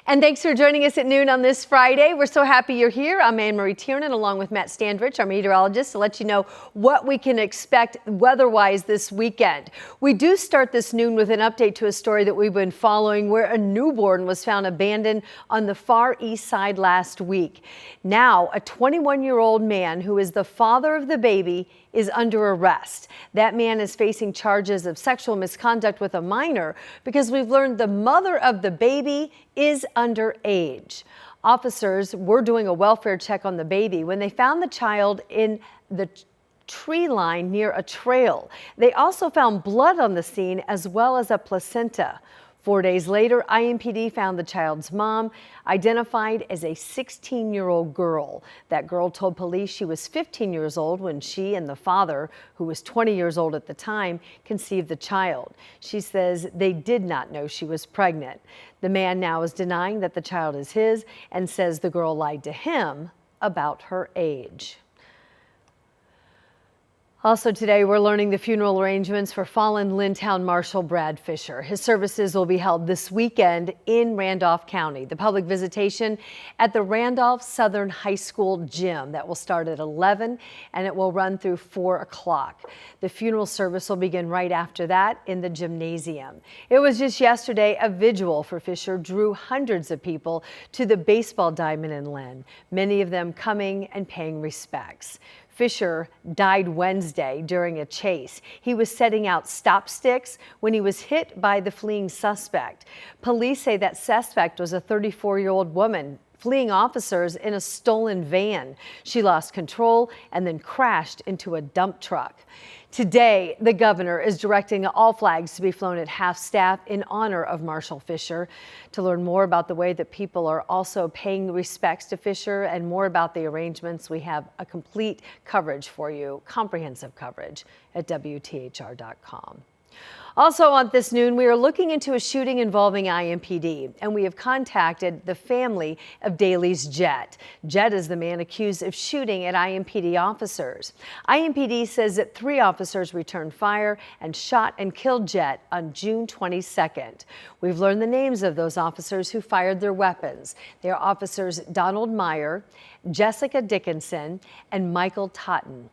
And thanks for joining us at noon on this Friday. We're so happy you're here. I'm Anne-Marie Tiernan along with Matt Standrich, our meteorologist, to let you know what we can expect weather-wise this weekend. We do start this noon with an update to a story that we've been following where a newborn was found abandoned on the far east side last week. Now, a 21-year-old man who is the father of the baby is under arrest. That man is facing charges of sexual misconduct with a minor because we've learned the mother of the baby is underage. Officers were doing a welfare check on the baby when they found the child in the tree line near a trail. They also found blood on the scene as well as a placenta. 4 days later, IMPD found the child's mom, identified as a 16-year-old girl. That girl told police she was 15 years old when she and the father, who was 20 years old at the time, conceived the child. She says they did not know she was pregnant. The man now is denying that the child is his and says the girl lied to him about her age. Also today, we're learning the funeral arrangements for fallen Lintown Marshal Brad Fisher. His services will be held this weekend in Randolph County. The public visitation at the Randolph Southern High School gym that will start at 11 and it will run through 4 o'clock. The funeral service will begin right after that in the gymnasium. It was just yesterday a vigil for Fisher drew hundreds of people to the baseball diamond in Lynn, many of them coming and paying respects. Fisher died Wednesday during a chase. He was setting out stop sticks when he was hit by the fleeing suspect. Police say that suspect was a 34-year-old woman fleeing officers in a stolen van. She lost control and then crashed into a dump truck. Today, the governor is directing all flags to be flown at half-staff in honor of Marshal Fisher. To learn more about the way that people are also paying respects to Fisher and more about the arrangements, we have a complete coverage for you, comprehensive coverage at WTHR.com. Also on this noon, we are looking into a shooting involving IMPD, and we have contacted the family of Daly's Jet. Jet is the man accused of shooting at IMPD officers. IMPD says that 3 officers returned fire and shot and killed Jet on June 22nd. We've learned the names of those officers who fired their weapons. They are officers Donald Meyer, Jessica Dickinson, and Michael Totten.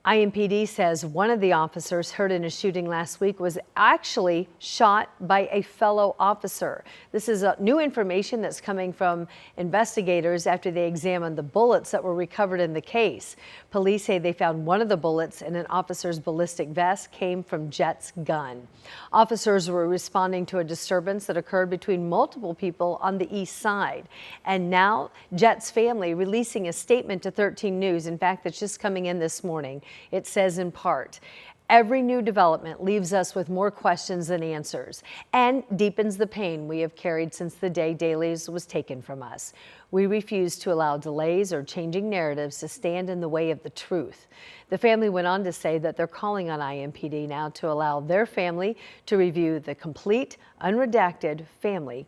IMPD says one of the officers hurt in a shooting last week was actually shot by a fellow officer. This is new information that's coming from investigators after they examined the bullets that were recovered in the case. Police say they found one of the bullets in an officer's ballistic vest came from Jet's gun. Officers were responding to a disturbance that occurred between multiple people on the east side. And now Jet's family releasing a statement to 13 News. In fact, it's just coming in this morning. It says in part, every new development leaves us with more questions than answers and deepens the pain we have carried since the day Daly's was taken from us. We refuse to allow delays or changing narratives to stand in the way of the truth. The family went on to say that they're calling on IMPD now to allow their family to review the complete, unredacted family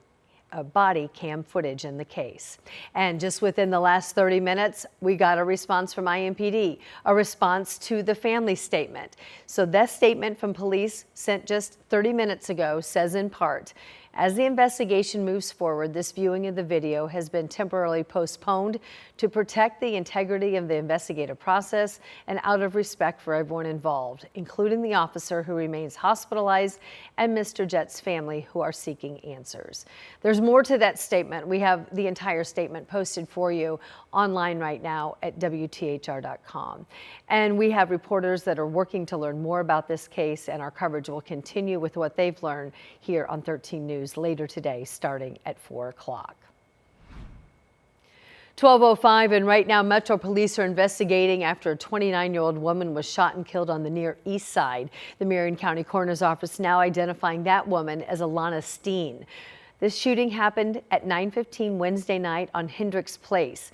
body cam footage in the case. And just within the last 30 minutes, we got a response from IMPD, a response to the family statement. So that statement from police sent just 30 minutes ago says in part, as the investigation moves forward, this viewing of the video has been temporarily postponed to protect the integrity of the investigative process and out of respect for everyone involved, including the officer who remains hospitalized and Mr. Jet's family who are seeking answers. There's more to that statement. We have the entire statement posted for you online right now at WTHR.com. And we have reporters that are working to learn more about this case, and our coverage will continue with what they've learned here on 13 News later today, starting at 4 o'clock. 12:05, and right now Metro Police are investigating after a 29-year-old woman was shot and killed on the Near East Side. The Marion County Coroner's Office now identifying that woman as Alana Steen. This shooting happened at 9:15 Wednesday night on Hendricks Place.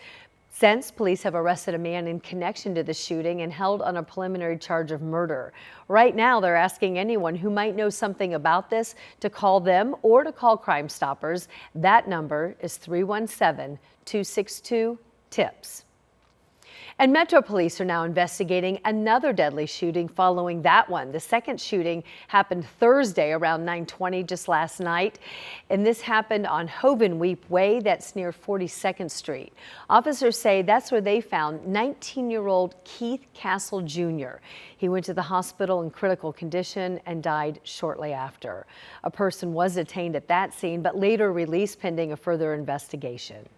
Since, police have arrested a man in connection to the shooting and held on a preliminary charge of murder. Right now, they're asking anyone who might know something about this to call them or to call Crime Stoppers. That number is 317-262-TIPS. And Metro Police are now investigating another deadly shooting following that one. The second shooting happened Thursday around 9:20 just last night. And this happened on Hovenweep Way, that's near 42nd Street. Officers say that's where they found 19-year-old Keith Castle Jr. He went to the hospital in critical condition and died shortly after. A person was detained at that scene, but later released pending a further investigation.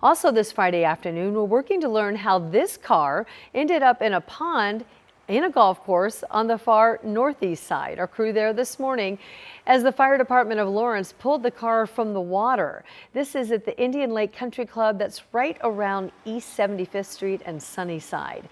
Also this Friday afternoon, we're working to learn how this car ended up in a pond in a golf course on the far northeast side. Our crew there this morning as the fire department of Lawrence pulled the car from the water. This is at the Indian Lake Country Club that's right around East 75th Street and Sunnyside.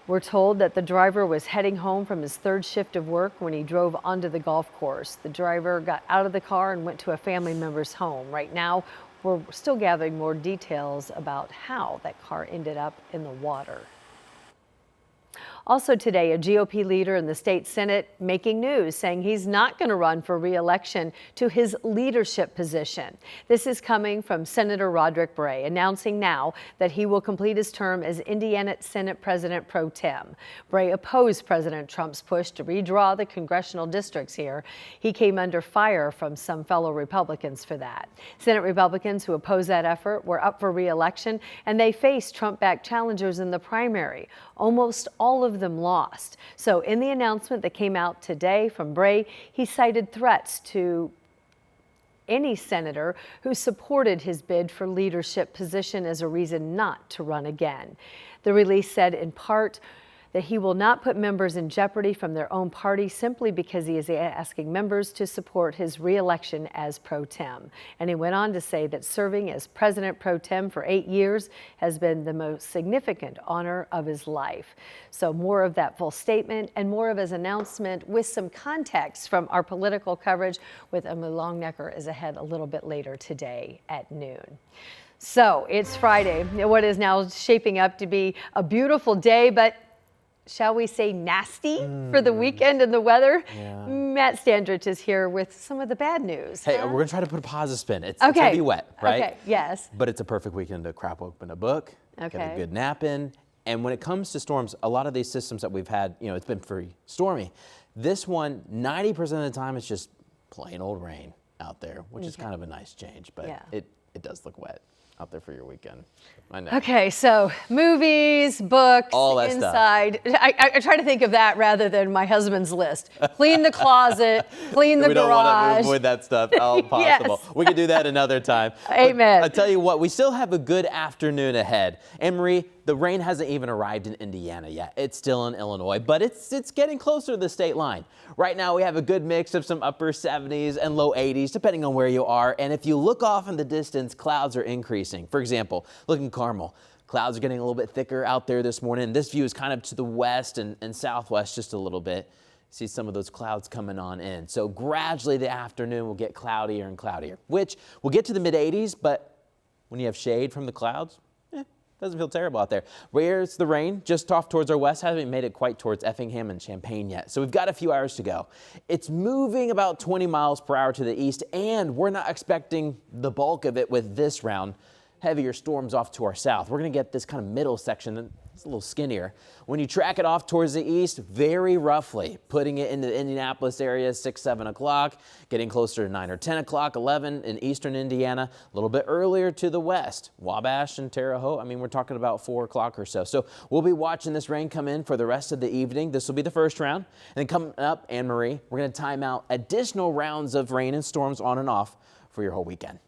We're told that the driver was heading home from his third shift of work when he drove onto the golf course. The driver got out of the car and went to a family member's home. Right now, we're still gathering more details about how that car ended up in the water. Also today, a GOP leader in the state Senate making news, saying he's not going to run for re-election to his leadership position. This is coming from Senator Roderick Bray, announcing now that he will complete his term as Indiana Senate President pro tem. Bray opposed President Trump's push to redraw the congressional districts here. He came under fire from some fellow Republicans for that. Senate Republicans who opposed that effort were up for re-election, and they faced Trump-backed challengers in the primary. Almost all of them lost. So in the announcement that came out today from Bray, he cited threats to any senator who supported his bid for leadership position as a reason not to run again. The release said in part that he will not put members in jeopardy from their own party simply because he is asking members to support his re-election as pro tem. And he went on to say that serving as president pro tem for 8 years has been the most significant honor of his life. So more of that full statement and more of his announcement with some context from our political coverage with Emily Longnecker is ahead a little bit later today at noon. So it's Friday, what is now shaping up to be a beautiful day, but shall we say nasty for the weekend and the weather? Yeah. Matt Standridge is here with some of the bad news. Hey, we're going to try to put a positive spin. It's going to be wet, right? Okay, yes. But it's a perfect weekend to crack open a book, get a good nap in. And when it comes to storms, a lot of these systems that we've had, it's been pretty stormy. This one, 90% of the time, it's just plain old rain out there, which is kind of a nice change. But it does look wet out there for your weekend. I know. Okay, so movies, books, all that inside. Stuff. I try to think of that rather than my husband's list. Clean the closet, clean the garage. We don't want to avoid that stuff. All possible. Yes. We can do that another time. Amen. I'll tell you what, we still have a good afternoon ahead. Anne-Marie, the rain hasn't even arrived in Indiana yet. It's still in Illinois, but it's getting closer to the state line. Right now, we have a good mix of some upper 70s and low 80s, depending on where you are. And if you look off in the distance, clouds are increasing. For example, look in Carmel. Clouds are getting a little bit thicker out there this morning. This view is kind of to the west and southwest just a little bit. See some of those clouds coming on in. So gradually the afternoon will get cloudier and cloudier, which will get to the mid 80s, but when you have shade from the clouds, doesn't feel terrible out there. Where's the rain? Just off towards our west. Hasn't made it quite towards Effingham and Champaign yet. So we've got a few hours to go. It's moving about 20 miles per hour to the east, and we're not expecting the bulk of it with this round. Heavier storms off to our south. We're going to get this kind of middle section that's a little skinnier. When you track it off towards the east, very roughly, putting it into the Indianapolis area, 6, 7 o'clock, getting closer to 9 or 10 o'clock, 11 in eastern Indiana, a little bit earlier to the west, Wabash and Terre Haute. I mean, we're talking about 4 o'clock or so. So we'll be watching this rain come in for the rest of the evening. This will be the first round. And then coming up, Anne-Marie, we're going to time out additional rounds of rain and storms on and off for your whole weekend.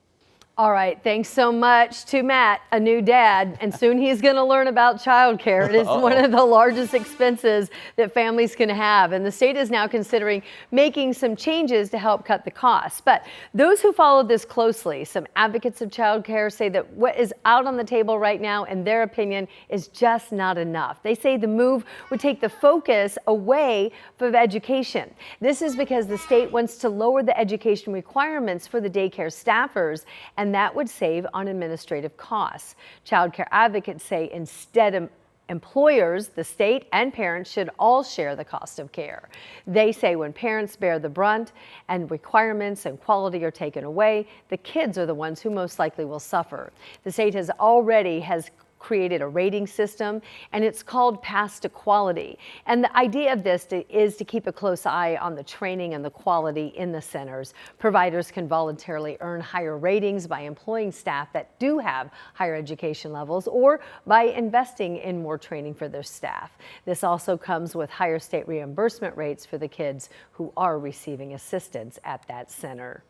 All right, thanks so much to Matt, a new dad, and soon he's going to learn about childcare. It is one of the largest expenses that families can have, and the state is now considering making some changes to help cut the costs. But those who followed this closely, some advocates of childcare, say that what is out on the table right now, in their opinion, is just not enough. They say the move would take the focus away from education. This is because the state wants to lower the education requirements for the daycare staffers, and that would save on administrative costs. Child care advocates say instead employers, the state, and parents should all share the cost of care. They say when parents bear the brunt and requirements and quality are taken away, the kids are the ones who most likely will suffer. The state has created a rating system, and it's called Pass to Quality. And the idea of this is to keep a close eye on the training and the quality in the centers. Providers can voluntarily earn higher ratings by employing staff that do have higher education levels or by investing in more training for their staff. This also comes with higher state reimbursement rates for the kids who are receiving assistance at that center.